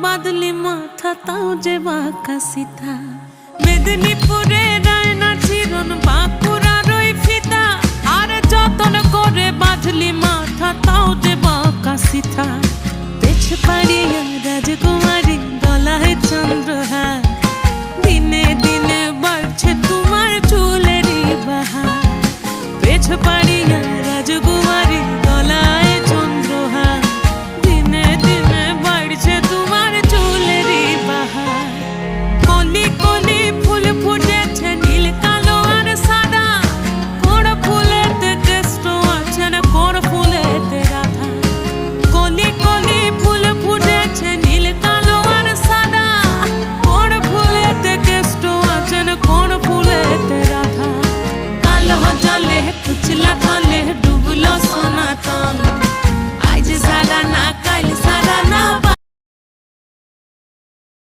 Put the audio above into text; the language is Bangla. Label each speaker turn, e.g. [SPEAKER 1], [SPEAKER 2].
[SPEAKER 1] বাদলি মাথা তাও যে বাঁকা সিথা মেদিনীপুরে রায়না চিরন বাঁকুড়ার ওই ফিতা আর যতন করে বাঁধলি মাথা তাও যে বাঁকা সিথা পেছ পাড়িয়া রাজগো